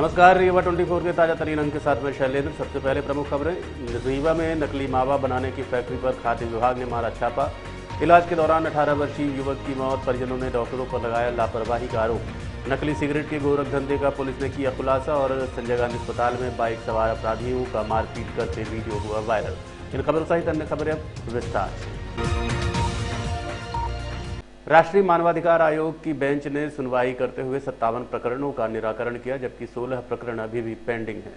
नमस्कार, रीवा 24 के ताजा तरीन अंक के साथ में शैलेंद्र। सबसे पहले प्रमुख खबरें। रीवा में नकली मावा बनाने की फैक्ट्री पर खाद्य विभाग ने मारा छापा। इलाज के दौरान 18 वर्षीय युवक की मौत, परिजनों ने डॉक्टरों पर लगाया लापरवाही का आरोप। नकली सिगरेट के गोरख धंधे का पुलिस ने किया खुलासा और संजय गांधी अस्पताल में बाइक सवार अपराधियों का मारपीट करते वीडियो हुआ वायरल। इन खबरों सहित अन्य खबरें अब विस्तार से। राष्ट्रीय मानवाधिकार आयोग की बेंच ने सुनवाई करते हुए 57 प्रकरणों का निराकरण किया, जबकि 16 प्रकरण अभी भी पेंडिंग हैं।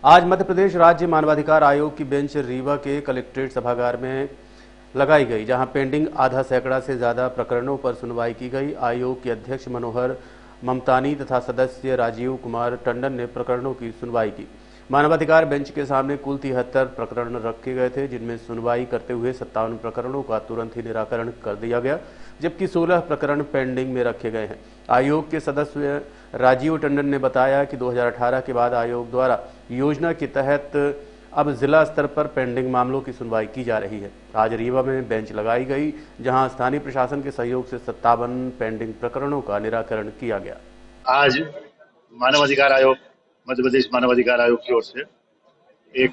आज मध्य प्रदेश राज्य मानवाधिकार आयोग की बेंच रीवा के कलेक्ट्रेट सभागार में लगाई गई, जहां पेंडिंग आधा सैकड़ा से ज्यादा प्रकरणों पर सुनवाई की गई। आयोग के अध्यक्ष मनोहर ममतानी तथा सदस्य राजीव कुमार टंडन ने प्रकरणों की सुनवाई की। मानवाधिकार बेंच के सामने कुल 73 प्रकरण रखे गए थे, जिनमें सुनवाई करते हुए 57 प्रकरणों का तुरंत ही निराकरण कर दिया गया, जबकि 16 प्रकरण पेंडिंग में रखे गए हैं। आयोग के सदस्य राजीव टंडन ने बताया कि 2018 के बाद आयोग द्वारा योजना के तहत अब जिला स्तर पर पेंडिंग मामलों की सुनवाई की जा रही है। आज रीवा में बेंच लगाई गई, जहां स्थानीय प्रशासन के सहयोग से 57 पेंडिंग प्रकरणों का निराकरण किया गया। आज मानवाधिकार आयोग, मध्य प्रदेश मानवाधिकार आयोग की ओर से एक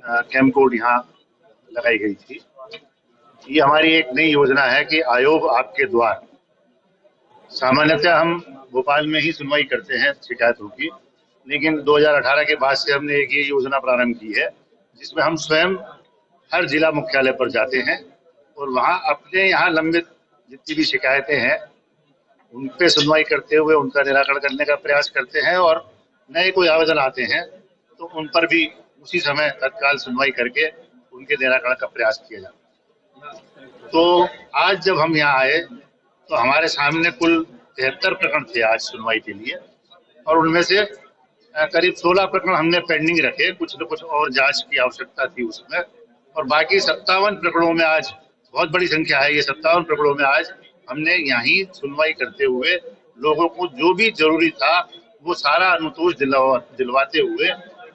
कैंप कोड यहाँ लगाई गई थी। ये हमारी एक नई योजना है कि आयोग आपके द्वार। सामान्यतः हम भोपाल में ही सुनवाई करते हैं शिकायतों की, लेकिन 2018 के बाद से हमने एक ये योजना प्रारंभ की है, जिसमें हम स्वयं हर जिला मुख्यालय पर जाते हैं और वहाँ अपने यहाँ लंबित जितनी भी शिकायतें हैं उन पे सुनवाई करते हुए उनका निराकरण करने का प्रयास करते हैं, और नए कोई आवेदन आते हैं तो उन पर भी उसी समय तत्काल सुनवाई करके उनके निराकरण का प्रयास किया जाता है। तो आज जब हम यहाँ आए तो हमारे सामने कुल 73 प्रकरण थे आज सुनवाई के लिए, और उनमें से करीब 16 प्रकरण हमने पेंडिंग रखे, कुछ न कुछ और जांच की आवश्यकता थी उसमें, और बाकी 57 प्रकरणों में आज, बहुत बड़ी संख्या है ये, 57 प्रकरणों में आज हमने यहीं सुनवाई करते हुए लोगों को जो भी जरूरी था वो सारा अनुतोष दिलवाते हुए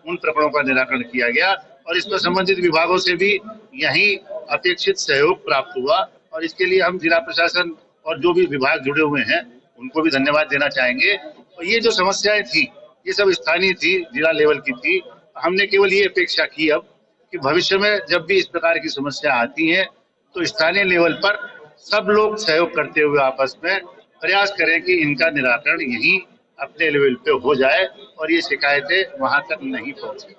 उन प्रकरणों का निराकरण किया गया, और इसमें संबंधित विभागों से भी यही अपेक्षित सहयोग प्राप्त हुआ, और इसके लिए हम जिला प्रशासन और जो भी विभाग जुड़े हुए हैं उनको भी धन्यवाद देना चाहेंगे। और ये जो समस्याएं थी ये सब स्थानीय थी, जिला लेवल की थी। हमने केवल ये अपेक्षा की अब कि भविष्य में जब भी इस प्रकार की समस्या आती है तो स्थानीय लेवल पर सब लोग सहयोग करते हुए आपस में प्रयास करें कि इनका निराकरण यहीं अपने लेवल पे हो जाए और ये शिकायतें वहां तक नहीं पहुंचे।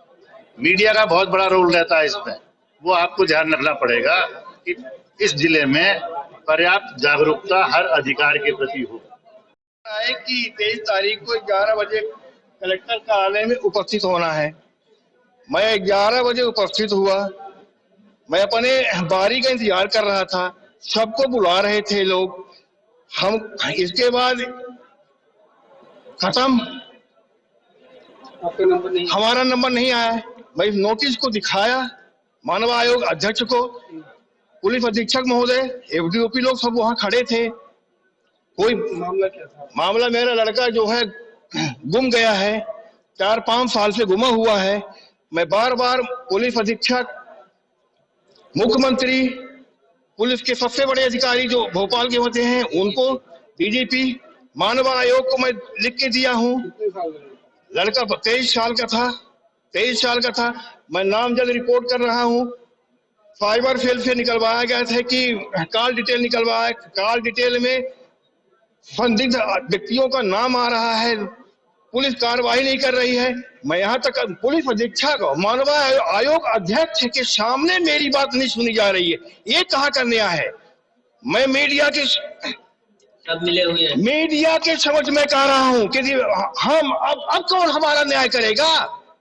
मीडिया का बहुत बड़ा रोल रहता है इसमें, वो आपको ध्यान रखना पड़ेगा कि इस जिले में पर्याप्त जागरूकता हर अधिकार के प्रति हो। कि 23 तारीख को 11 बजे कलेक्टर कार्यालय में उपस्थित होना है। मैं 11 बजे उपस्थित हुआ। मैं अपने बारी का इंतजार कर रहा था, सबको बुला रहे थे लोग। हम इसके बाद खत्म, हमारा नंबर नहीं आया। मैं इस नोटिस को दिखाया मानव आयोग अध्यक्ष को, पुलिस अधीक्षक महोदय, एफडीओपी लोग सब वहां खड़े थे। कोई मामला क्या था? मामला मेरा लड़का जो है गुम गया है, 4-5 साल से गुमा हुआ है। मैं बार बार पुलिस अधीक्षक, मुख्यमंत्री, पुलिस के सबसे बड़े अधिकारी जो भोपाल के होते हैं उनको, डीजीपी, मानव आयोग को मैं लिख के दिया हूँ। लड़का 23 साल का था, 23 साल का था। मैं नामजद रिपोर्ट कर रहा हूँ। साइबर सेल से निकलवाया गया था कि कॉल डिटेल निकलवाया, कॉल डिटेल में संदिग्ध व्यक्तियों का नाम आ रहा है, पुलिस कार्रवाई नहीं कर रही है। मैं यहाँ तक पुलिस अधीक्षक, मानव आयोग अध्यक्ष के सामने मेरी बात नहीं सुनी जा रही है। ये कहाँ का न्याय है? मैं मीडिया के सब मिले हुए हैं, मीडिया के समझ में कह रहा हूँ कि हम अब कौन हमारा न्याय करेगा?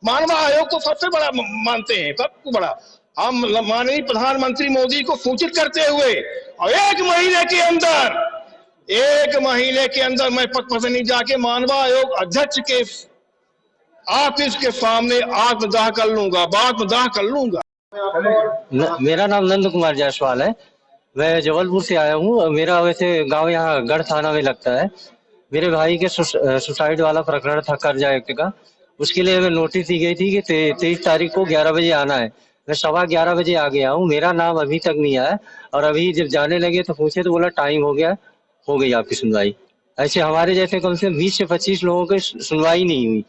मानव आयोग को सबसे बड़ा मानते हैं, सबको बड़ा। हम माननीय प्रधानमंत्री मोदी को सूचित करते हुए और एक महीने के अंदर मैं पद पत्नी जाके मानव आयोग अध्यक्ष के ऑफिस के सामने आत्मदाह कर लूंगा। मेरा नाम नंद कुमार जायसवाल है। मैं जबलपुर से आया हूँ। मेरा वैसे गांव यहाँ गढ़ थाना में लगता है। मेरे भाई के सुसाइड वाला प्रकरण था, कर्जा एक्ट का। उसके लिए हमें नोटिस दी गई थी कि 23 तारीख को 11 बजे आना है। मैं 11:15 बजे आ गया हूँ। मेरा नाम अभी तक नहीं आया, और अभी जब जाने लगे तो पूछे तो बोला टाइम हो गया, हो गई आपकी सुनवाई। ऐसे हमारे जैसे कम से कम 20 से 25 लोगों की सुनवाई नहीं हुई,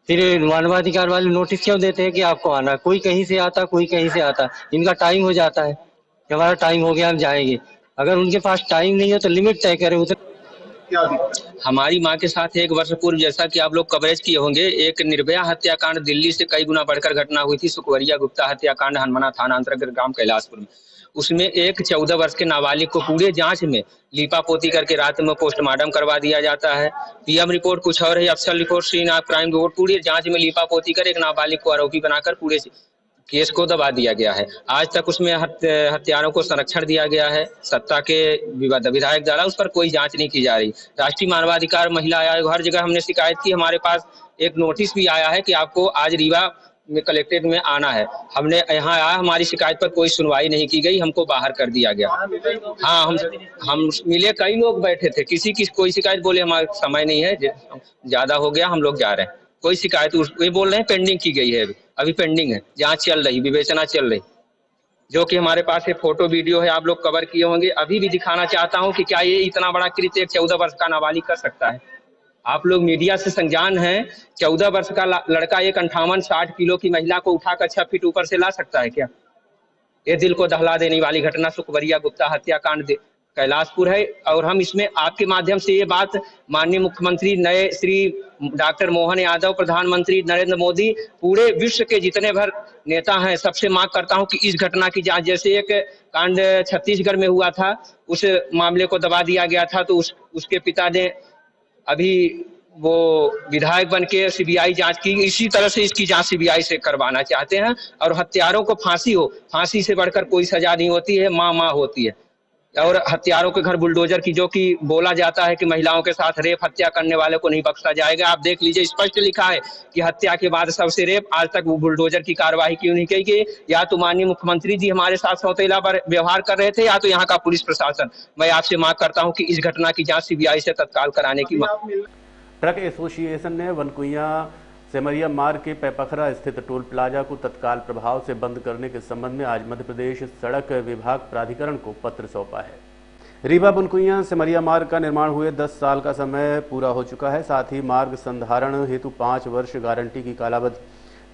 फिर मानवाधिकार वाले नोटिस क्यों देते हैं कि आपको आना है? कोई कहीं से आता, कोई कहीं से आता। इनका टाइम हो जाता है कि हमारा टाइम हो गया, हम जाएंगे। अगर उनके पास टाइम नहीं है तो लिमिट तय करें। हमारी मां के साथ 1 वर्ष पूर्व, जैसा कि आप लोग कवरेज किए होंगे, एक निर्भया हत्याकांड दिल्ली से कई गुना बढ़कर घटना हुई थी। सुखवरिया गुप्ता हत्याकांड हनुमाना थाना अंतर्गत ग्राम कैलाशपुर में। उसमें एक 14 वर्ष के नाबालिग को पूरे जांच में लीपापोती करके रात में पोस्टमार्टम करवा दिया जाता है। पीएम रिपोर्ट कुछ और है, अफसर report, scene of crime report, पूरी जांच में लीपापोती कर एक नाबालिग को आरोपी बनाकर पूरे केस को दबा दिया गया है। आज तक उसमें हत्यारों को संरक्षण दिया गया है सत्ता के विधायक द्वारा, उस पर कोई जांच नहीं की जा रही। राष्ट्रीय मानवाधिकार महिला आयोग, हर जगह हमने शिकायत की। हमारे पास एक नोटिस भी आया है कि आपको आज रीवा में कलेक्ट्रेट में आना है। हमने यहाँ आया, हमारी शिकायत पर कोई सुनवाई नहीं की गई, हमको बाहर कर दिया गया। हाँ, हम मिले, कई लोग बैठे थे, किसी की कोई शिकायत, बोले हमारा समय नहीं है, ज्यादा हो गया, हम लोग जा रहे हैं। कोई शिकायत, वे बोल रहे हैं पेंडिंग की गई है, अभी पेंडिंग है, जांच चल रही, विवेचना चल रही, जो कि हमारे पास एक फोटो वीडियो है, आप लोग कवर किए होंगे। अभी भी दिखाना चाहता हूं कि क्या ये इतना बड़ा कृत्य एक 14 वर्ष का नाबालिग कर सकता है। आप लोग मीडिया से संज्ञान हैं, 14 वर्ष का लड़का एक 58-60 किलो की महिला को उठाकर 6 फीट ऊपर से ला सकता है क्या? ये दिल को दहला देने वाली घटना सुखवरिया गुप्ता हत्याकांड कैलाशपुर है। और हम इसमें आपके माध्यम से ये बात माननीय मुख्यमंत्री नए श्री डॉक्टर मोहन यादव, प्रधानमंत्री नरेंद्र मोदी, पूरे विश्व के जितने भर नेता हैं, सबसे मांग करता हूं कि इस घटना की जांच, जैसे एक कांड छत्तीसगढ़ में हुआ था, उस मामले को दबा दिया गया था, तो उसके पिता ने अभी वो विधायक बन के सीबीआई जांच की, इसी तरह से इसकी जांच सीबीआई से करवाना चाहते हैं। और हत्यारों को फांसी हो, फांसी से बढ़कर कोई सजा नहीं होती है, माँ होती है। और हत्यारों के घर बुलडोजर की, जो कि बोला जाता है कि महिलाओं के साथ रेप हत्या करने वाले को नहीं बख्शा जाएगा। आप देख लीजिए, स्पष्ट लिखा है कि हत्या के बाद सबसे रेप। आज तक वो बुलडोजर की कार्रवाई क्यों नहीं की गई? या तो माननीय मुख्यमंत्री जी हमारे साथ सौतेला व्यवहार कर रहे थे, या तो यहाँ का पुलिस प्रशासन। मैं आपसे मांग करता हूँ कि इस घटना की जांच सीबीआई से तत्काल कराने की मांग। ट्रक एसोसिएशन ने वनकुइया सेमरिया मार्ग के पैपखरा स्थित टोल प्लाजा को तत्काल प्रभाव से बंद करने के संबंध में आज मध्य प्रदेश सड़क विभाग प्राधिकरण को पत्र सौंपा है। रीवा वनकुइया सेमरिया मार्ग का निर्माण हुए 10 साल का समय पूरा हो चुका है। साथ ही मार्ग संधारण हेतु 5 वर्ष गारंटी की कालावधि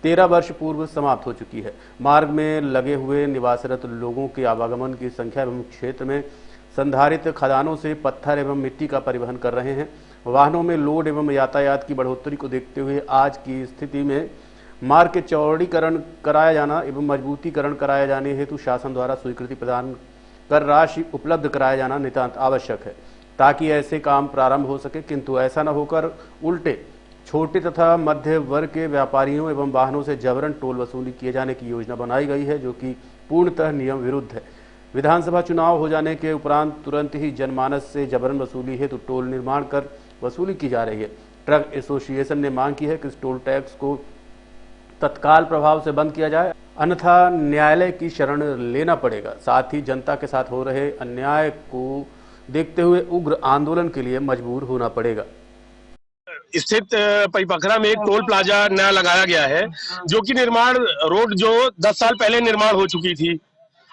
13 वर्ष पूर्व समाप्त हो चुकी है। मार्ग में लगे हुए निवासरत लोगों के आवागमन की संख्या एवं क्षेत्र में संधारित खदानों से पत्थर एवं मिट्टी का परिवहन कर रहे हैं। वाहनों में लोड एवं यातायात की बढ़ोतरी को देखते हुए आज की स्थिति में मार्ग के चौड़ीकरण कराया जाना एवं मजबूतीकरण कराया जाने हेतु शासन द्वारा स्वीकृति प्रदान कर राशि उपलब्ध कराया जाना नितांत आवश्यक है, ताकि ऐसे काम प्रारंभ हो सके। किंतु ऐसा न होकर उल्टे छोटे तथा मध्य वर्ग के व्यापारियों एवं वाहनों से जबरन टोल वसूली किए जाने की योजना बनाई गई है, जो कि पूर्णतः नियम विरुद्ध है। विधानसभा चुनाव हो जाने के उपरांत तुरंत ही जनमानस से जबरन वसूली हेतु टोल निर्माण कर वसूली की जा रही है। ट्रक एसोसिएशन ने मांग की है कि इस टोल टैक्स को तत्काल प्रभाव से बंद किया जाए, अन्यथा न्यायालय की शरण लेना पड़ेगा। साथ ही जनता के साथ हो रहे अन्याय को देखते हुए उग्र आंदोलन के लिए मजबूर होना पड़ेगा। स्थित पैपखरा में एक टोल प्लाजा नया लगाया गया है, जो कि निर्माण रोड जो 10 साल पहले निर्माण हो चुकी थी।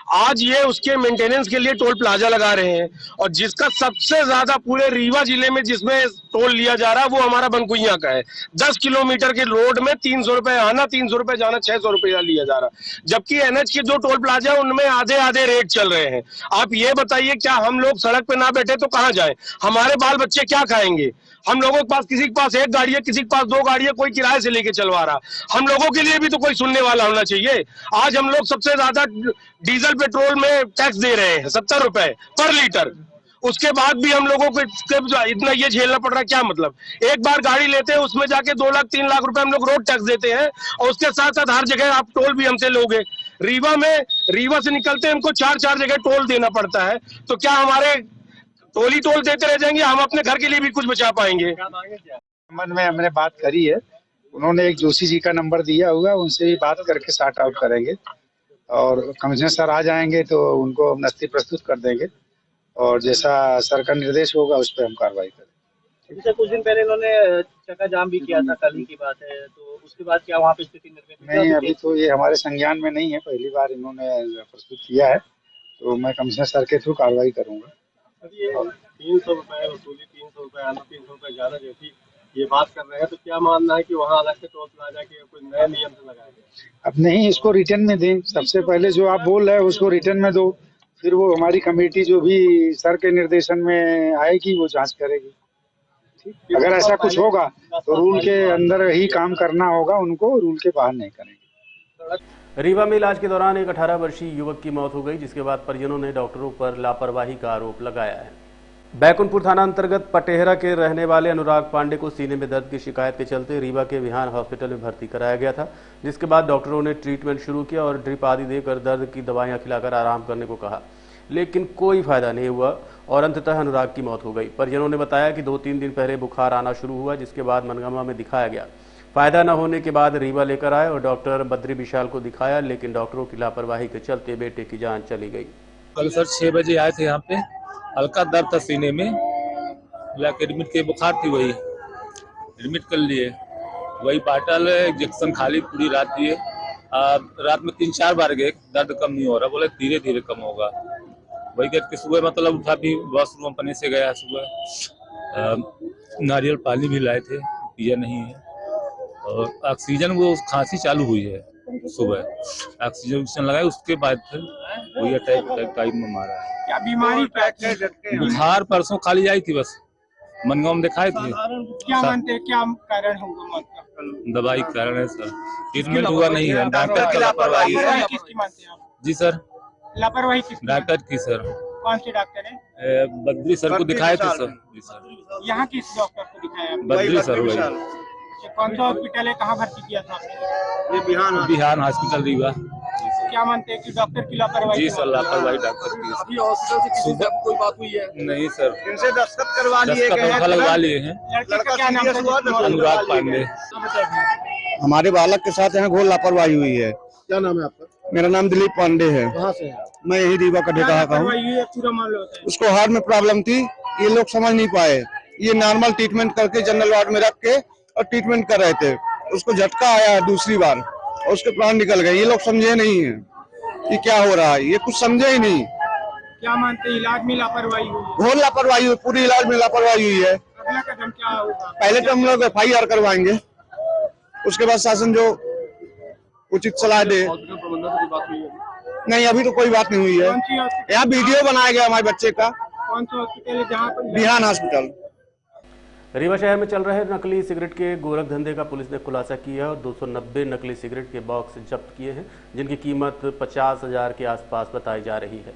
आज ये उसके मेंटेनेंस के लिए टोल प्लाजा लगा रहे हैं, और जिसका सबसे ज्यादा पूरे रीवा जिले में जिसमें टोल लिया जा रहा है वो हमारा बनकुइया का है। 10 किलोमीटर के रोड में 300 रुपए आना, 300 रुपए जाना, 600 रुपया लिया जा रहा है। जबकि एनएच के जो टोल प्लाजा है उनमें आधे आधे रेट चल रहे हैं। आप ये बताइए, क्या हम लोग सड़क पे ना बैठे तो कहाँ जाए? हमारे बाल बच्चे क्या खाएंगे? हम लोगों के पास, किसी के पास एक गाड़ी है, किसी के पास 2 गाड़ी है, कोई किराए से लेके चलवा रहा। हम लोगों के लिए भी तो कोई सुनने वाला होना चाहिए। आज हम लोग सबसे ज्यादा डीजल पेट्रोल में टैक्स दे रहे हैं 70 रुपए पर लीटर। उसके बाद भी हम लोगों को इतना ये झेलना पड़ रहा है, क्या मतलब? एक बार गाड़ी लेते हैं, उसमें जाके 2 लाख 3 लाख रुपए हम लोग रोड टैक्स देते हैं, और उसके साथ साथ हर जगह आप टोल भी हमसे लोगे। रीवा से निकलते हैं, हमको 4 जगह टोल देना पड़ता है। तो क्या हमारे टोल देते रह जाएंगे? हम अपने घर के लिए भी कुछ बचा पाएंगे? संबंध में हमने बात करी है, उन्होंने एक जोशी जी का नंबर दिया हुआ, उनसे भी बात करके सॉर्ट आउट करेंगे, और कमिश्नर सर आ जाएंगे तो उनको नस्ती प्रस्तुत कर देंगे, और जैसा सर का निर्देश होगा उस पर हम कार्रवाई करेंगे। जैसे कुछ दिन पहले इन्होंने चक्का जाम भी किया था, कल ही की बात है, तो उसके बाद क्या वहाँ पे स्थिति नहीं, अभी तो ये हमारे संज्ञान में नहीं है, पहली बार इन्होंने प्रस्तुत किया है, तो मैं कमिश्नर सर के थ्रू कार्रवाई करूंगा। 300 रुपए वसूली, 300 रुपए आना, 300 रुपए जाना, जैसी ये बात कर रहे हैं, तो क्या मानना है कि वहाँ अलग से टोल प्लाजा के कोई नए नियम से लगाया गया? अब नहीं, इसको रिटर्न में दें। सबसे पहले जो आप बोल रहे हैं उसको रिटर्न में दो, फिर वो हमारी कमेटी जो भी सर के निर्देशन में आएगी वो जांच करेगी। ठीक, अगर ऐसा कुछ होगा तो रूल के अंदर ही काम करना होगा, उनको रूल के बाहर नहीं करेंगे। रीवा में इलाज के दौरान एक 18 वर्षीय युवक की मौत हो गई, जिसके बाद परिजनों ने डॉक्टरों पर लापरवाही का आरोप लगाया है। बैकुंठपुर थाना अंतर्गत पटेहरा के रहने वाले अनुराग पांडे को सीने में दर्द की शिकायत के चलते रीवा के विहान हॉस्पिटल में भर्ती कराया गया था, जिसके बाद डॉक्टरों ने ट्रीटमेंट शुरू किया और ड्रिप आदि देकर दर्द की दवाइयां खिलाकर आराम करने को कहा, लेकिन कोई फायदा नहीं हुआ और अंततः अनुराग की मौत हो गई। परिजनों ने बताया कि 2-3 दिन पहले बुखार आना शुरू हुआ, जिसके बाद मनगामा में दिखाया गया। फायदा न होने के बाद रीवा लेकर आए और डॉक्टर बद्री विशाल को दिखाया, लेकिन डॉक्टरों की लापरवाही के चलते बेटे की जान चली गई। कल सर 6 बजे आए थे यहाँ पे, हल्का दर्द था सीने में, एडमिट के बुखार थी, वही एडमिट कर लिए। वही बाटल इंजेक्शन खाली पूरी रात दिए। रात में 3-4 बार गए, दर्द कम नहीं हो रहा, बोले धीरे धीरे कम होगा। वही करके सुबह मतलब उठा भी, वॉशरूम अपने से गया सुबह, नारियल पानी भी लाए थे, पिया नहीं है। और ऑक्सीजन वो खांसी चालू हुई है, सुबह ऑक्सीजन लगाए, उसके बाद फिर वही अटैक टाइप में मारा है। क्या बीमारी बुखार परसों खाली आई थी, बस मनगांव में दिखाए थे। क्या मानते हैं, क्या कारण होगा मौत का? दवाई कारण है सर, ट्रीटमेंट हुआ नहीं है, डॉक्टर की लापरवाही है। किसकी मानते हैं आप? जी सर, लापरवाही किसकी? डॉक्टर की सर। कौन से डॉक्टर है? बद्री सर को दिखाए थे सर। जी सर, यहाँ किस डॉक्टर को दिखाया आपने? बद्री सर। वही कौन सा हॉस्पिटल है, कहाँ भर्ती किया था आपने? ये बिहान हॉस्पिटल रीवा। क्या मानते हैं कि डॉक्टर की लापरवाही? जी सर, लापरवाही डॉक्टर की। अभी हॉस्पिटल से किसी से कोई बात हुई है? नहीं सर, इनसे दस्तखत करवा लिए गए हैं, लगवा लिए हैं। लड़के का क्या नाम था? अनुराग पांडे। हमारे बालक के साथ यहाँ घोर लापरवाही हुई है। क्या नाम है आपका? मेरा नाम दिलीप पांडे है। कहाँ से है? मैं यही रीवा का ढेका का हूँ। पूरा मामला होता है। उसको हार्ट में प्रॉब्लम थी, ये लोग समझ नहीं पाए। ये नॉर्मल ट्रीटमेंट करके जनरल वार्ड में रख के और ट्रीटमेंट कर रहे थे। उसको झटका आया दूसरी बार और उसके प्राण निकल गए। ये लोग समझे नहीं है कि क्या हो रहा है, ये कुछ समझे ही नहीं। क्या मानते हैं, इलाज में लापरवाही हुई है? घोर लापरवाही हुई, पूरी इलाज में लापरवाही हुई है। अगला कदम क्या होगा? पहले तो हम लोग FIR करवाएंगे, उसके बाद शासन जो उचित सलाह दे। हॉस्पिटल प्रबंधन से कोई बात हुई है? नहीं, अभी तो कोई बात नहीं हुई है। यहाँ वीडियो बनाया गया हमारे बच्चे का। कौन सा हॉस्पिटल है जहाँ पर? बिहान हॉस्पिटल। रीवा शहर में चल रहे नकली सिगरेट के गोरख धंधे का पुलिस ने खुलासा किया और 290 नकली सिगरेट के बॉक्स जब्त किए हैं, जिनकी कीमत 50,000 के आसपास बताई जा रही है।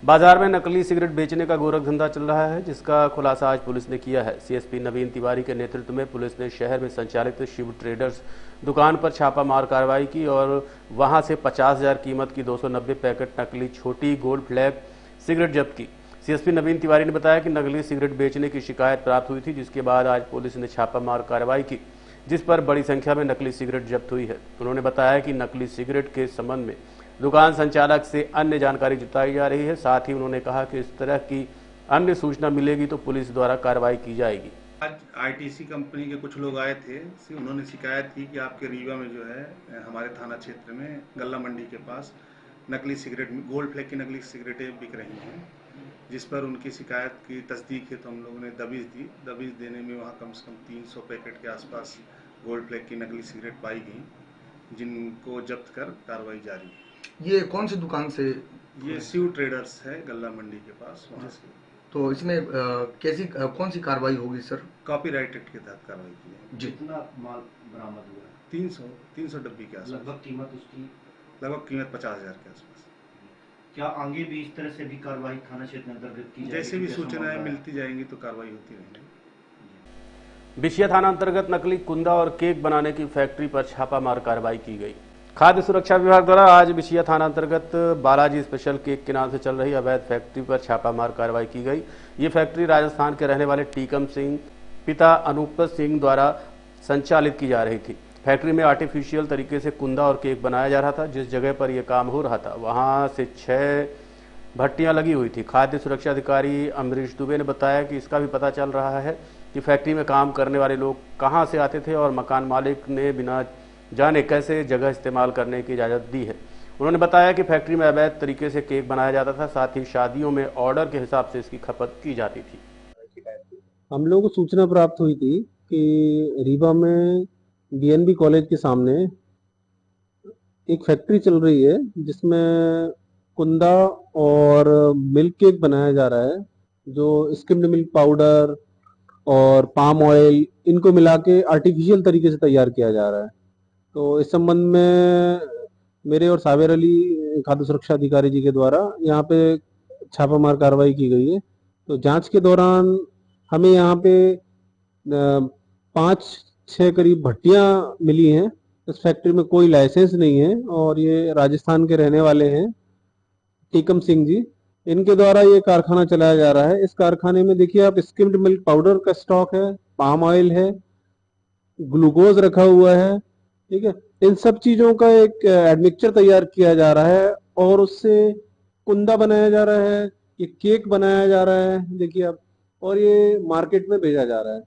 बाजार में नकली सिगरेट बेचने का गोरख धंधा चल रहा है, जिसका खुलासा आज पुलिस ने किया है। CSP नवीन तिवारी के नेतृत्व में पुलिस ने शहर में संचालित शिव ट्रेडर्स दुकान पर छापामार कार्रवाई की और वहां से 50,000 कीमत की 290 पैकेट नकली छोटी गोल्ड फ्लैग सिगरेट जब्त की। CSP नवीन तिवारी ने बताया कि नकली सिगरेट बेचने की शिकायत प्राप्त हुई थी, जिसके बाद आज पुलिस ने छापामार कार्रवाई की, जिस पर बड़ी संख्या में नकली सिगरेट जब्त हुई है। उन्होंने बताया कि नकली सिगरेट के संबंध में दुकान संचालक से अन्य जानकारी जुटाई जा रही है। साथ ही उन्होंने कहा कि इस तरह की अन्य सूचना मिलेगी तो पुलिस द्वारा कार्रवाई की जाएगी। आज ITC कंपनी के कुछ लोग आए थे, उन्होंने शिकायत की कि आपके रीवा में जो है हमारे थाना क्षेत्र में गल्ला मंडी के पास नकली सिगरेट, गोल्ड फ्लैग की नकली सिगरेटें बिक रही हैं, जिस पर उनकी शिकायत की तस्दीक है तो हम लोगों ने दबिश दी। दबिश देने में वहाँ कम से कम 300 पैकेट के आसपास गोल्ड फ्लैग की नकली सिगरेट पाई गई, जिनको जब्त कर कार्रवाई जारी है। ये कौन सी दुकान से? ये शिव ट्रेडर्स है गल्ला मंडी के पास, वहाँ से। तो इसमें कैसी कौन सी कार्रवाई होगी सर? कॉपीराइट एक्ट के तहत कार्रवाई की है। जितना माल बरामद हुआ? 300 डब्बी के आसपास। लगभग कीमत उसकी? लगभग कीमत 50,000 के आसपास। क्या आगे भी इस तरह से भी कार्रवाई थाना क्षेत्र में अंतर्गत की जाएगी? जैसे भी सूचनाएं मिलती जाएंगी तो कार्रवाई होती रहेगी। बिशिया थाना अंतर्गत नकली कुंदा और केक बनाने की फैक्ट्री पर छापामार कार्रवाई की गई। खाद्य सुरक्षा विभाग द्वारा आज बिशिया थाना अंतर्गत बालाजी स्पेशल केक के नाम से चल रही अवैध फैक्ट्री पर छापामार कार्रवाई की गई। ये फैक्ट्री राजस्थान के रहने वाले टीकम सिंह पिता अनूप सिंह द्वारा संचालित की जा रही थी। फैक्ट्री में आर्टिफिशियल तरीके से कुंदा और केक बनाया जा रहा था। जिस जगह पर यह काम हो रहा था वहां से 6 भट्टियां लगी हुई थी। खाद्य सुरक्षा अधिकारी अमरीश दुबे ने बताया कि इसका भी पता चल रहा है कि फैक्ट्री में काम करने वाले लोग कहां से आते थे और मकान मालिक ने बिना जाने कैसे जगह इस्तेमाल करने की इजाज़त दी है। उन्होंने बताया कि फैक्ट्री में अवैध तरीके से केक बनाया जाता था, साथ ही शादियों में ऑर्डर के हिसाब से इसकी खपत की जाती थी। हम लोगों को सूचना प्राप्त हुई थी कि रीवा में डीएनबी कॉलेज के सामने एक फैक्ट्री चल रही है जिसमें कुंदा और मिल्क केक बनाया जा रहा है, जो स्किम्ड मिल्क पाउडर और पाम ऑयल इनको मिला के आर्टिफिशियल तरीके से तैयार किया जा रहा है। तो इस संबंध में मेरे और सावेर अली खाद्य सुरक्षा अधिकारी जी के द्वारा यहाँ पे छापामार कार्रवाई की गई है। तो जांच के दौरान हमें यहाँ पे 5-6 करीब भट्टियां मिली हैं। इस फैक्ट्री में कोई लाइसेंस नहीं है और ये राजस्थान के रहने वाले हैं, टीकम सिंह जी। इनके द्वारा ये कारखाना चलाया जा रहा है। इस कारखाने में देखिए आप, स्किम्ड मिल्क पाउडर का स्टॉक है, पाम ऑयल है, ग्लूकोज रखा हुआ है, ठीक है। इन सब चीजों का एक एडमिक्सचर तैयार किया जा रहा है और उससे कुंदा बनाया जा रहा है, ये केक बनाया जा रहा है देखिए आप, और ये मार्केट में भेजा जा रहा है।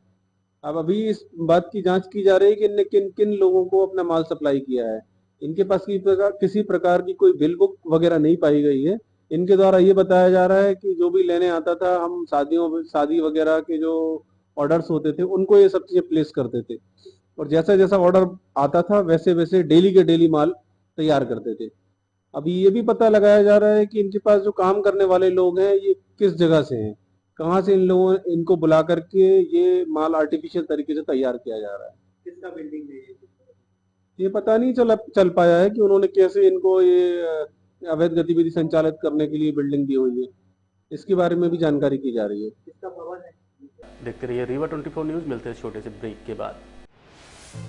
अब अभी इस बात की जांच की जा रही है कि इनने किन किन लोगों को अपना माल सप्लाई किया है। इनके पास किसी प्रकार की कोई बिल बुक वगैरह नहीं पाई गई है। इनके द्वारा ये बताया जा रहा है कि जो भी लेने आता था, हम शादी वगैरह के जो ऑर्डर्स होते थे उनको ये सब चीजें प्लेस करते थे और जैसा जैसा ऑर्डर आता था वैसे वैसे डेली के डेली माल तैयार करते थे। अभी ये भी पता लगाया जा रहा है कि इनके पास जो काम करने वाले लोग हैं ये किस जगह से हैं, कहाँ से इन लोगों इनको बुला करके ये माल आर्टिफिशियल तरीके से तैयार किया जा रहा है। किसका बिल्डिंग है ये पता नहीं चल पाया है कि उन्होंने कैसे इनको ये अवैध गतिविधि संचालित करने के लिए बिल्डिंग दी हुई है। इसके बारे में भी जानकारी की जा रही है। किसका भवन है? देखते रहिए रीवा 24 न्यूज। मिलते हैं छोटे से ब्रेक के बाद।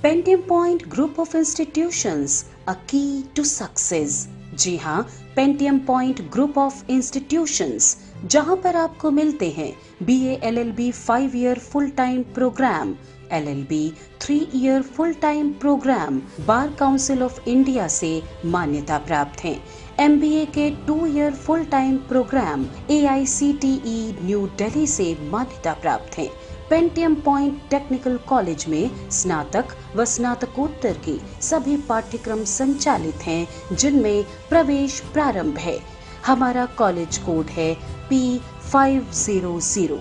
Pentium point group of institutions, a key to success. जी हाँ, Pentium point group of institutions, जहां पर आपको मिलते हैं BA LLB 5 year full time programme, LLB 3 year full time programme bar council of India से मान्यता प्राप्त हैं। MBA के 2 year full time programme AICTE New Delhi से मान्यता प्राप्त हैं। पेंटियम पॉइंट टेक्निकल कॉलेज में स्नातक व स्नातकोत्तर के सभी पाठ्यक्रम संचालित हैं, जिनमें प्रवेश प्रारंभ है। हमारा कॉलेज कोड है P500।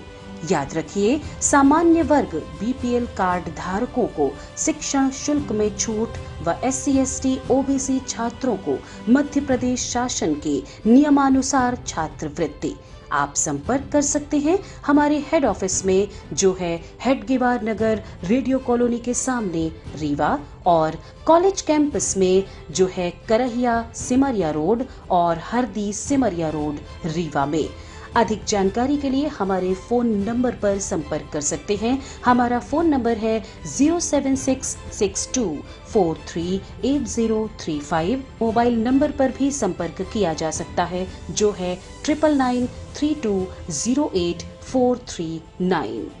याद रखिए, सामान्य वर्ग BPL कार्ड धारकों को शिक्षण शुल्क में छूट व SC/ST OBC छात्रों को मध्य प्रदेश शासन के नियमानुसार छात्रवृत्ति। आप संपर्क कर सकते हैं हमारे हेड ऑफिस में, जो है हेडगेवार नगर रेडियो कॉलोनी के सामने रीवा, और कॉलेज कैंपस में जो है करहिया सिमरिया रोड और हरदी सिमरिया रोड रीवा में। अधिक जानकारी के लिए हमारे फोन नंबर पर संपर्क कर सकते हैं। हमारा फोन नंबर है 07662438035। मोबाइल नंबर पर भी संपर्क किया जा सकता है, जो है 9993208439।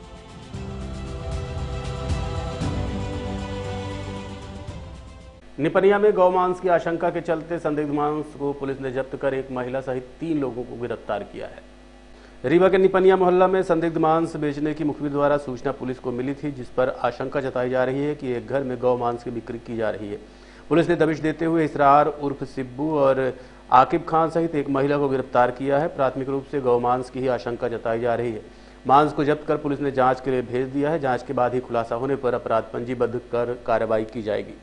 निपनिया में गौमांस की आशंका के चलते संदिग्ध मांस को पुलिस ने जब्त कर एक महिला सहित 3 लोगों को गिरफ्तार किया है। रीवा के निपनिया मोहल्ला में संदिग्ध मांस बेचने की मुखबिर द्वारा सूचना पुलिस को मिली थी, जिस पर आशंका जताई जा रही है कि एक घर में गौ मांस की बिक्री की जा रही है। पुलिस ने दबिश देते हुए इसरार उर्फ सिब्बू और आकिब खान सहित एक महिला को गिरफ्तार किया है। प्राथमिक रूप से गौ मांस की ही आशंका जताई जा रही है। मांस को जब्त कर पुलिस ने जांच के लिए भेज दिया है। जांच के बाद ही खुलासा होने पर अपराध पंजीबद्ध कर कार्रवाई की जाएगी।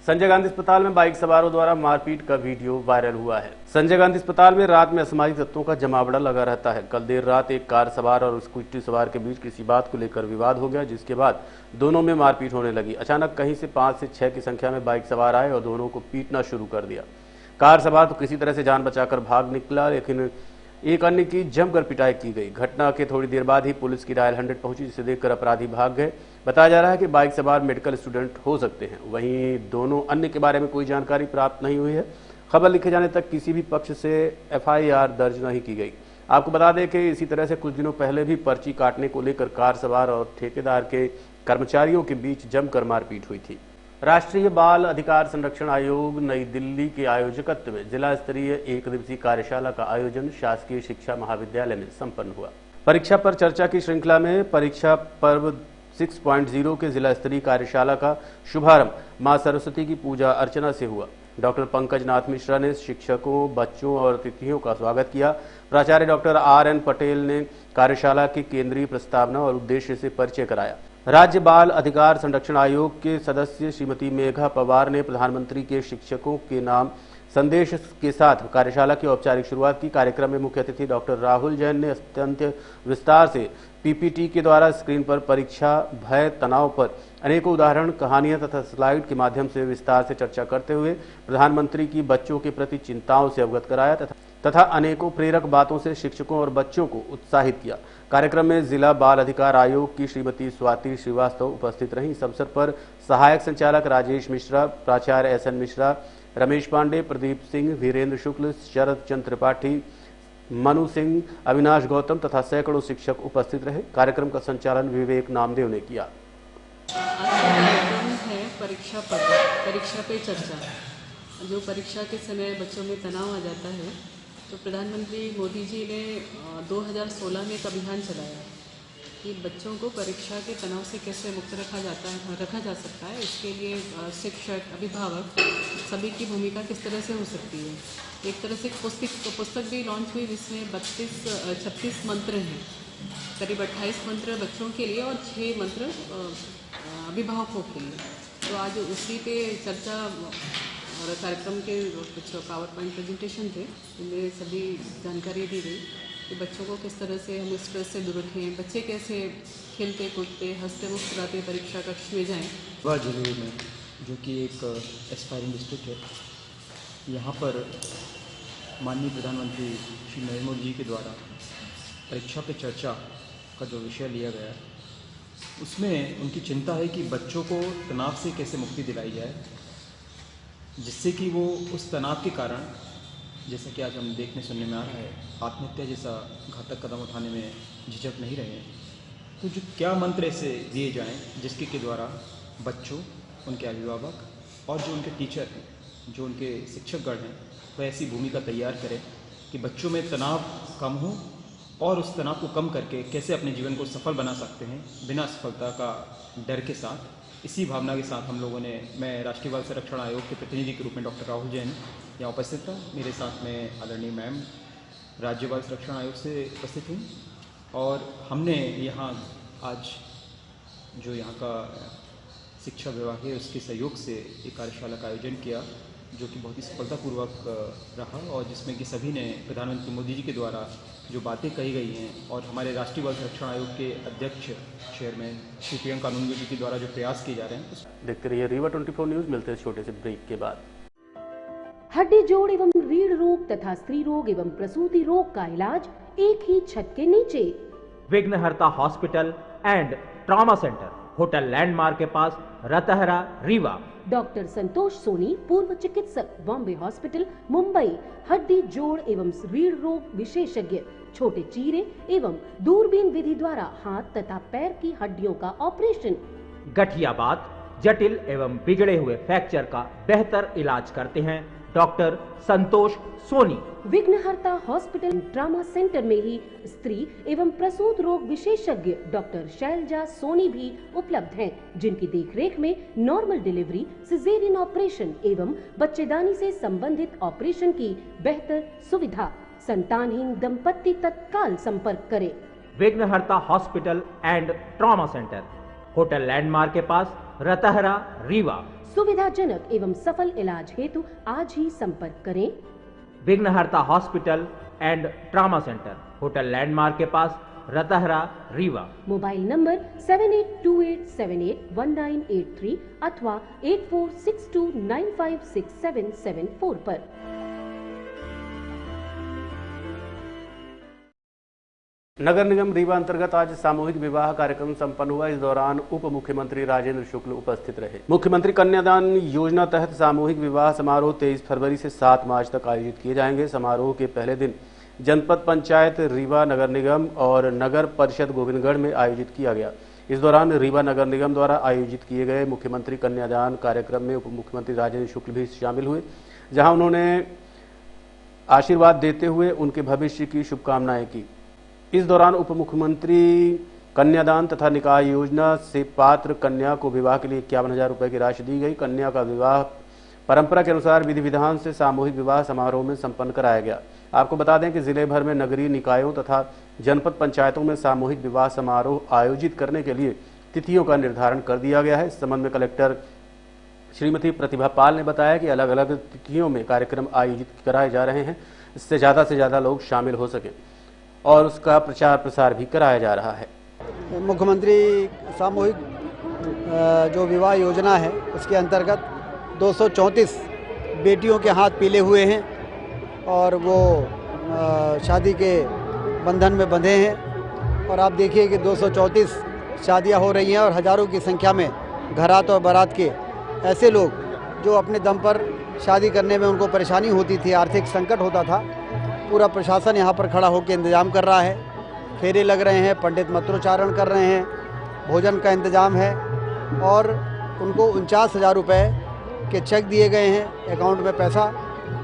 संजय गांधी अस्पताल में बाइक सवारों द्वारा मारपीट का वीडियो वायरल हुआ है। संजय गांधी अस्पताल में रात में असामाजिक तत्वों का जमावड़ा लगा रहता है। कल देर रात एक कार सवार और स्कूटी सवार के बीच किसी बात को लेकर विवाद हो गया, जिसके बाद दोनों में मारपीट होने लगी। अचानक कहीं से 5 से 6 की संख्या में बाइक सवार आए और दोनों को पीटना शुरू कर दिया। कार सवार तो किसी तरह से जान बचाकर भाग निकला, लेकिन एक अन्य की जमकर पिटाई की गई। घटना के थोड़ी देर बाद ही पुलिस की डायल 100 पहुंची, जिसे देखकर अपराधी भाग गए। बताया जा रहा है कि बाइक सवार मेडिकल स्टूडेंट हो सकते हैं। वहीं दोनों अन्य के बारे में कोई जानकारी प्राप्त नहीं हुई है। खबर लिखे जाने तक किसी भी पक्ष से FIR दर्ज नहीं की गई। आपको बता दें कि इसी तरह से कुछ दिनों पहले भी पर्ची काटने को लेकर कार सवार और ठेकेदार के कर्मचारियों के बीच जमकर मारपीट हुई थी। राष्ट्रीय बाल अधिकार संरक्षण आयोग नई दिल्ली के आयोजकत्व में जिला स्तरीय 1 दिवसीय कार्यशाला का आयोजन शासकीय शिक्षा महाविद्यालय में संपन्न हुआ। परीक्षा पर चर्चा की श्रृंखला में परीक्षा पर्व 6.0 के जिला स्तरीय कार्यशाला का शुभारंभ मां सरस्वती की पूजा अर्चना से हुआ। डॉक्टर पंकज नाथ मिश्रा ने शिक्षकों, बच्चों और अतिथियों का स्वागत किया। प्राचार्य डॉक्टर RN पटेल ने कार्यशाला की केंद्रीय प्रस्तावना और उद्देश्य से परिचय कराया। राज्य बाल अधिकार संरक्षण आयोग के सदस्य श्रीमती मेघा पवार ने प्रधानमंत्री के शिक्षकों के नाम संदेश के साथ कार्यशाला की औपचारिक शुरुआत की। कार्यक्रम में मुख्य अतिथि डॉक्टर राहुल जैन ने अत्यंत विस्तार से पीपीटी के द्वारा स्क्रीन पर परीक्षा भय तनाव पर अनेकों उदाहरण, कहानियां तथा स्लाइड के माध्यम से विस्तार से चर्चा करते हुए प्रधानमंत्री की बच्चों के प्रति चिंताओं से अवगत कराया तथा अनेकों प्रेरक बातों से शिक्षकों और बच्चों को उत्साहित किया। कार्यक्रम में जिला बाल अधिकार आयोग की श्रीमती स्वाति श्रीवास्तव उपस्थित रहीं। इस अवसर पर सहायक संचालक राजेश मिश्रा, प्राचार्य एसएन मिश्रा, रमेश पांडे, प्रदीप सिंह, वीरेंद्र शुक्ल, शरद चंद्र त्रिपाठी, मनु सिंह, अविनाश गौतम तथा सैकड़ों शिक्षक उपस्थित रहे। कार्यक्रम का संचालन विवेक नामदेव ने किया। कार्यक्रम है परीक्षा पे चर्चा। जो परीक्षा के समय बच्चों में तनाव आ जाता है, तो प्रधानमंत्री मोदी जी ने 2016 में एक अभियान चलाया कि बच्चों को परीक्षा के तनाव से कैसे मुक्त रखा जा सकता है। इसके लिए शिक्षक, अभिभावक सभी की भूमिका किस तरह से हो सकती है। एक तरह से पुस्तक भी लॉन्च हुई जिसमें 36 मंत्र हैं, करीब 28 मंत्र बच्चों के लिए और 6 मंत्र अभिभावकों के लिए। तो आज उसी पे चर्चा और कार्यक्रम के कुछ पावर पॉइंट प्रेजेंटेशन थे, इनमें सभी जानकारी दी गई कि बच्चों को किस तरह से हम स्ट्रेस से दूर रखें, बच्चे कैसे खेलते कूदते हंसते मुस्कुराते परीक्षा कक्ष में जाएं। वाजिलू में जो कि एक एस्पायरिंग डिस्ट्रिक्ट है, यहाँ पर माननीय प्रधानमंत्री श्री नरेंद्र मोदी जी के द्वारा परीक्षा पे चर्चा का जो विषय लिया गया है, उसमें उनकी चिंता है कि बच्चों को तनाव से कैसे मुक्ति दिलाई जाए, जिससे कि वो उस तनाव के कारण, जैसा कि आज हम देखने सुनने में आ रहा है, आत्महत्या जैसा घातक कदम उठाने में झिझक नहीं रहे हैं। तो जो क्या मंत्र ऐसे दिए जाएं जिसके के द्वारा बच्चों, उनके अभिभावक और जो उनके टीचर हैं, जो उनके शिक्षकगण हैं, वह ऐसी भूमिका तैयार करें कि बच्चों में तनाव कम हो और उस तनाव को कम करके कैसे अपने जीवन को सफल बना सकते हैं बिना असफलता का डर के साथ। इसी भावना के साथ हम लोगों ने, मैं राष्ट्रीय बाल संरक्षण आयोग के प्रतिनिधि के रूप में डॉक्टर राहुल जैन यहाँ उपस्थित था। मेरे साथ में आदरणीय मैम राज्य बाल संरक्षण आयोग से उपस्थित हुई और हमने यहाँ आज जो यहाँ का शिक्षा विभाग है उसके सहयोग से एक कार्यशाला का आयोजन किया, जो कि बहुत ही सफलतापूर्वक रहा और जिसमें कि सभी ने प्रधानमंत्री मोदी जी के द्वारा जो बातें कही गई हैं और हमारे राष्ट्रीय बाल संरक्षण आयोग के अध्यक्ष चेयरमैन श्री प्रियंका कानूनगो जी के द्वारा जो प्रयास किए जा रहे हैं। देखते रहिए रीवा 24 न्यूज। मिलते हैं छोटे से ब्रेक के बाद। हड्डी जोड़ एवं रीढ़ रोग तथा स्त्री रोग एवं प्रसूति रोग का इलाज एक ही छत के नीचे। विघ्नहर्ता hospital and trauma centre, hotel landmark के पास, रतहरा, रीवा। डॉक्टर संतोष सोनी, पूर्व चिकित्सक, बॉम्बे हॉस्पिटल, मुंबई। हड्डी जोड़ एवं रीढ़ रोग विशेषज्ञ, छोटे चीरे एवं दूरबीन विधि द्वारा हाथ तथा पैर की हड्डियों का ऑपरेशन। गठियाबात, जटिल एवं बिगड़े हुए फ्रैक्चर का बेहतर इलाज करते हैं डॉक्टर संतोष सोनी। विघ्नहर्ता हॉस्पिटल ट्रॉमा सेंटर में ही स्त्री एवं प्रसूत रोग विशेषज्ञ डॉक्टर शैलजा सोनी भी उपलब्ध हैं, जिनकी देखरेख में नॉर्मल डिलीवरी, सिजेरियन ऑपरेशन एवं बच्चेदानी से संबंधित ऑपरेशन की बेहतर सुविधा। संतानहीन दंपत्ति तत्काल संपर्क करें। विघ्नहर्ता hospital and trauma centre, hotel landmark के पास, रतहरा, रीवा। सुविधाजनक एवं सफल इलाज हेतु आज ही संपर्क करें। विघ्नहर्ता hospital and trauma centre, hotel landmark के पास, रतहरा, रीवा। मोबाइल नंबर 7828781983 अथवा 8462956774 पर। नगर निगम रीवा अंतर्गत आज सामूहिक विवाह कार्यक्रम संपन्न हुआ। इस दौरान उप मुख्यमंत्री राजेंद्र शुक्ल उपस्थित रहे। मुख्यमंत्री कन्यादान योजना तहत सामूहिक विवाह समारोह 23 फरवरी से 7 मार्च तक आयोजित किए जाएंगे। समारोह के पहले दिन जनपद पंचायत रीवा, नगर निगम और नगर परिषद गोविंदगढ़ में आयोजित किया गया। इस दौरान रीवा नगर निगम द्वारा आयोजित किए गए मुख्यमंत्री कन्यादान कार्यक्रम में उप मुख्यमंत्री राजेंद्र शुक्ल भी शामिल हुए, जहां उन्होंने आशीर्वाद देते हुए उनके भविष्य की शुभकामनाएं की। इस दौरान उप मुख्यमंत्री कन्यादान तथा निकाह योजना से पात्र कन्या को विवाह के लिए 51,000 रुपये की राशि दी गई। कन्या का विवाह परंपरा के अनुसार विधि विधान से सामूहिक विवाह समारोह में संपन्न कराया गया। आपको बता दें कि जिले भर में नगरीय निकायों तथा जनपद पंचायतों में सामूहिक विवाह समारोह आयोजित करने के लिए तिथियों का निर्धारण कर दिया गया है। इस संबंध में कलेक्टर श्रीमती प्रतिभा पाल ने बताया कि अलग अलग तिथियों में कार्यक्रम आयोजित कराए जा रहे हैं, इससे ज़्यादा लोग शामिल हो सकें और उसका प्रचार प्रसार भी कराया जा रहा है। मुख्यमंत्री सामूहिक जो विवाह योजना है उसके अंतर्गत 234 बेटियों के हाथ पीले हुए हैं और वो शादी के बंधन में बंधे हैं। और आप देखिए कि 234 शादियां हो रही हैं और हज़ारों की संख्या में घरात और बारात के ऐसे लोग जो अपने दम पर शादी करने में उनको परेशानी होती थी, आर्थिक संकट होता था, पूरा प्रशासन यहाँ पर खड़ा होकर इंतज़ाम कर रहा है। फेरे लग रहे हैं, पंडित मंत्रोच्चारण कर रहे हैं, भोजन का इंतज़ाम है और उनको 49,000 रुपये के चेक दिए गए हैं अकाउंट में पैसा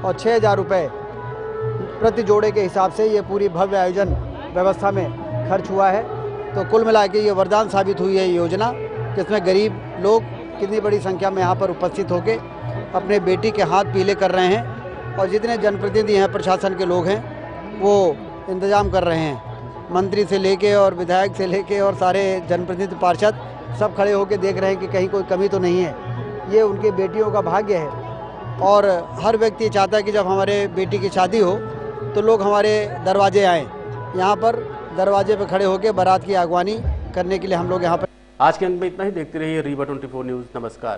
और 6,000 रुपये प्रति जोड़े के हिसाब से ये पूरी भव्य आयोजन व्यवस्था में खर्च हुआ है। तो कुल मिला के ये वरदान साबित हुई है ये योजना, जिसमें गरीब लोग कितनी बड़ी संख्या में यहाँ पर उपस्थित होकर अपने बेटी के हाथ पीले कर रहे हैं और जितने जनप्रतिनिधि हैं, प्रशासन के लोग हैं, वो इंतज़ाम कर रहे हैं। मंत्री से लेके और विधायक से लेके और सारे जनप्रतिनिधि पार्षद सब खड़े होकर देख रहे हैं कि कहीं कोई कमी तो नहीं है। ये उनकी बेटियों का भाग्य है और हर व्यक्ति चाहता है कि जब हमारे बेटी की शादी हो तो लोग हमारे दरवाजे आएँ। यहाँ पर दरवाजे पे खड़े होकर बारात की अगवानी करने के लिए हम लोग यहाँ पर। आज के अंक में इतना ही। देखते रहिए रीवा 24 न्यूज़। नमस्कार।